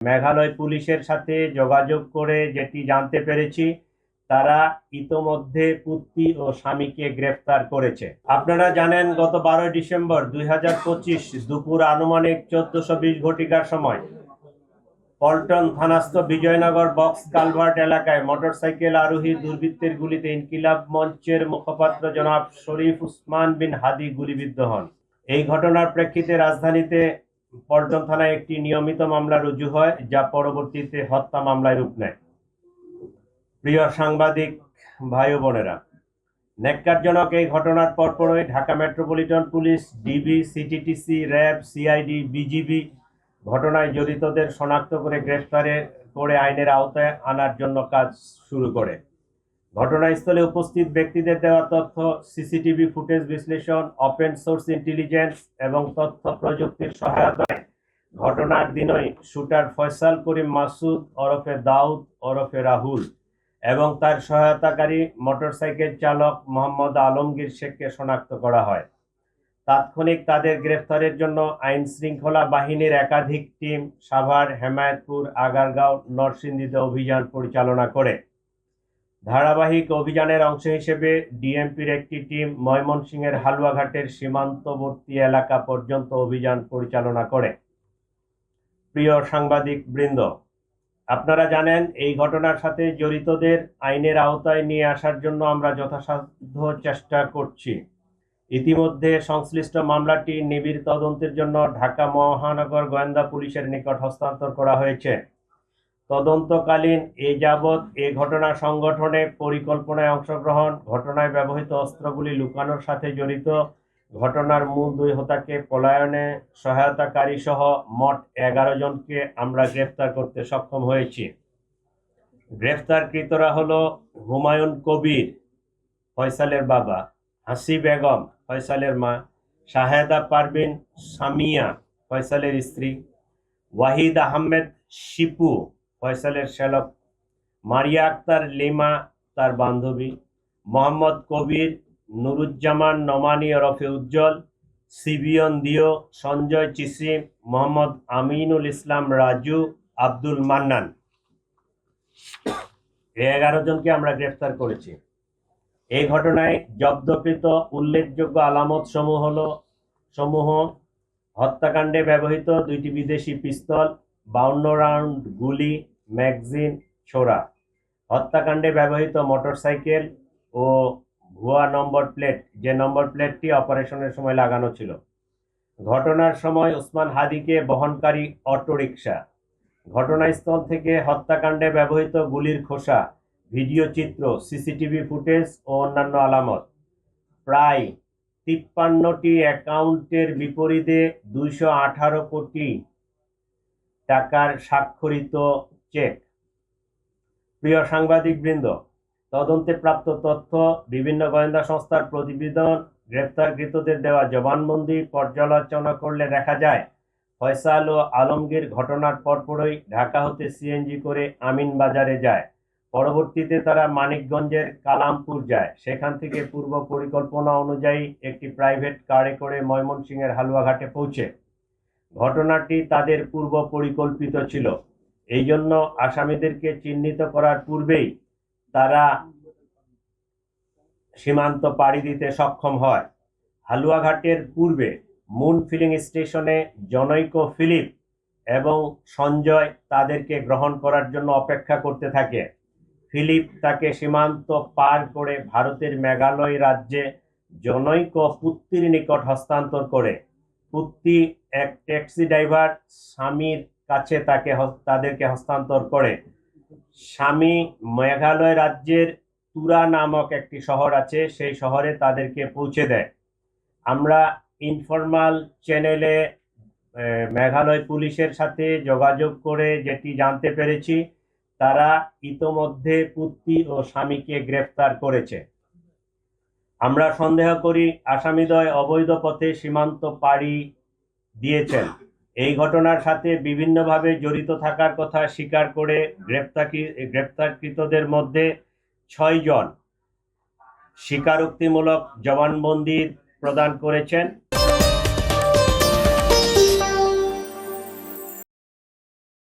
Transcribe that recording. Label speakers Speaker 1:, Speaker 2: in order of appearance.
Speaker 1: মেঘালয় পুলিশের সাথে যোগাযোগ করে যেটি জানতে পেরেছি, তারা ইতোমধ্যে পুত্রী ও স্বামীকে গ্রেফতার করেছে। আপনারা জানেন, গত 12 ডিসেম্বর 2025 দুপুর আনুমানিক 14:20 ঘটিকার সময় পল্টন থানাস্থ বিজয়নগর বক্স কালভার্ট এলাকায় মোটরসাইকেল আরোহী দুর্বৃত্তের গুলিতে ইনকিলাব মঞ্চের মুখপাত্র জনাব শরীফ উসমান বিন হাদি গুলিবিদ্ধ হন। এই ঘটনার প্রেক্ষিতে রাজধানীতে পল্টন থানায় একটি নিয়মিত মামলা রুজু হয়, যা পরবর্তীতে হত্যা মামলায় রূপ নেয়। প্রিয় সাংবাদিক ভাই ও বোনেরা, ন্যাক্কারজনক এই ঘটনার পরপরই Dhaka metropolitan police, DB, CTTC, RAB, CID, BGB ঘটনায় জড়িতদের শনাক্ত করে গ্রেফতারে করে আইনের আওতায় আনার জন্য কাজ শুরু করে। ঘটনাস্থলে উপস্থিত ব্যক্তিদের দেওয়া তথ্য, সিসিটিভি ফুটেজ বিশ্লেষণ, ওপেন সোর্স ইন্টেলিজেন্স এবং তথ্য প্রযুক্তির সহায়তায় ঘটনার দিনই শুটার ফয়সাল করিম মাসুদ ওরফে দাউদ ওরফে রাহুল এবং তার সহায়তাকারী মোটরসাইকেল চালক মোহাম্মদ আলমগীর শেখকে শনাক্ত করা হয়। তাৎক্ষণিক তাদের গ্রেফতারের জন্য আইন শৃঙ্খলা বাহিনীর একাধিক টিম সাভার, হেমায়েতপুর, আগারগাঁও, নরসিংদীতে অভিযান পরিচালনা করে। ধারাবাহিক অভিযানের অংশ হিসেবে ডিএমপির একটি টিম ময়মনসিংহের হালুয়াঘাটের সীমান্তবর্তী এলাকা পর্যন্ত অভিযান পরিচালনা করে। প্রিয় সাংবাদিক বৃন্দ, আপনারা জানেন, এই ঘটনার সাথে জড়িতদের আইনের আওতায় নিয়ে আসার জন্য আমরা যথাসাধ্য চেষ্টা করছি। ইতিমধ্যে সংশ্লিষ্ট মামলাটি নিবিড় তদন্তের জন্য ঢাকা মহানগর গোয়েন্দা পুলিশের নিকট হস্তান্তর করা হয়েছে। তদন্তকালীন এ যাবৎ এ ঘটনা সংগঠনে পরিকল্পনায় অংশগ্রহণ, ঘটনায় ব্যবহৃত অস্ত্রগুলি লুকানোর সাথে জড়িত, ঘটনার মূল 2 হোতাকে পলায়নে সহায়তাকারী সহ মোট 11 জনকে আমরা গ্রেফতার করতে সক্ষম হয়েছি। গ্রেফতারকৃতরা হলো হুমায়ুন কবির, ফয়সালের বাবা; হাসি বেগম, ফয়সালের মা; শাহেদা পারভিন সামিয়া, ফয়সালের স্ত্রী; ওয়াহিদ আহমেদ শিপু, ফয়সালের শ্যালক; মারিয়া আক্তার লিমা, তার বান্ধবী; মোহাম্মদ কবির, নুরুজ্জামান নোমানী ওরফে উজ্জ্বল, সিবিয়ন দিও, সঞ্জয় চিসিম, মোহাম্মদ আমিনুল ইসলাম রাজু, আব্দুল মান্নান। এই 11 জনকে আমরা গ্রেফতার করেছি। এই ঘটনায় জব্দকৃত উল্লেখযোগ্য আলামত সমূহ: হত্যাকাণ্ডে ব্যবহৃত 2টি বিদেশি পিস্তল, 52 রাউন্ড গুলি, ম্যাগজিন, ছোরা; হত্যাকাণ্ডে ব্যবহৃত মোটরসাইকেল ও ভুয়া নম্বর প্লেট, যে নম্বর প্লেটটি অপারেশনের সময় লাগানো ছিল; ঘটনার সময় ওসমান হাদিকে বহনকারী অটোরিকশা; ঘটনাস্থল থেকে হত্যাকাণ্ডে ব্যবহৃত গুলির খোসা, ভিডিও চিত্র, সিসিটিভি ফুটেজ ও অন্যান্য আলামত; প্রায় 53টি অ্যাকাউন্টের বিপরীতে 218 কোটি টাকার স্বাক্ষরিত চেক। প্রিয় সাংবাদিকবৃন্দ, তদন্তে প্রাপ্ত তথ্য, বিভিন্ন গোয়েন্দা সংস্থার প্রতিবেদন, গ্রেফতারকৃতদের দেওয়া জবানবন্দি পর্যালোচনা করলে দেখা যায়, ফয়সাল ও আলমগীর ঘটনার পরপরই ঢাকা হতে সিএনজি করে আমিনবাজারে যায়। পরবর্তীতে তারা মানিকগঞ্জের কালামপুর যায়। সেখান থেকে পূর্ব পরিকল্পনা অনুযায়ী একটি প্রাইভেট কারে করে ময়মনসিংহের হালুয়াঘাটে পৌঁছে। ঘটনাটি তাদের পূর্ব পরিকল্পিত ছিল। এই জন্য আসামিদেরকে চিহ্নিত করার পূর্বেই তারা সীমান্ত পাড়ি দিতে সক্ষম হয়। হালুয়াঘাটের পূর্বে মুন ফিলিং স্টেশনে জনৈক ফিলিপ এবং সঞ্জয় তাদেরকে গ্রহণ করার জন্য অপেক্ষা করতে থাকে। ফিলিপ তাকে সীমান্ত পার করে ভারতের মেঘালয় রাজ্যে জনৈক পুত্তির নিকট হস্তান্তর করে। পুত্তি এক ট্যাক্সি ড্রাইভার স্বামীর কাছে তাদেরকে হস্তান্তর করে। স্বামী মেঘালয় রাজ্যের তুরা নামক একটি শহর আছে, সেই শহরে তাদেরকে পৌঁছে দেয়। আমরা ইনফরমাল চ্যানেলে মেঘালয় পুলিশের সাথে যোগাযোগ করে যেটি জানতে পেরেছি, তারা ইতোমধ্যে পুত্তি ও স্বামীকে গ্রেফতার করেছে। আমরা সন্দেহ করি আসামিদ্বয় অবৈধ পথে সীমান্ত পাড়ি দিয়েছেন। এই ঘটনার সাথে বিভিন্নভাবে জড়িত থাকার কথা স্বীকার করে গ্রেফতারকৃতদের মধ্যে 6 জন স্বীকারোক্তিমূলক জবানবন্দি প্রদান করেছেন।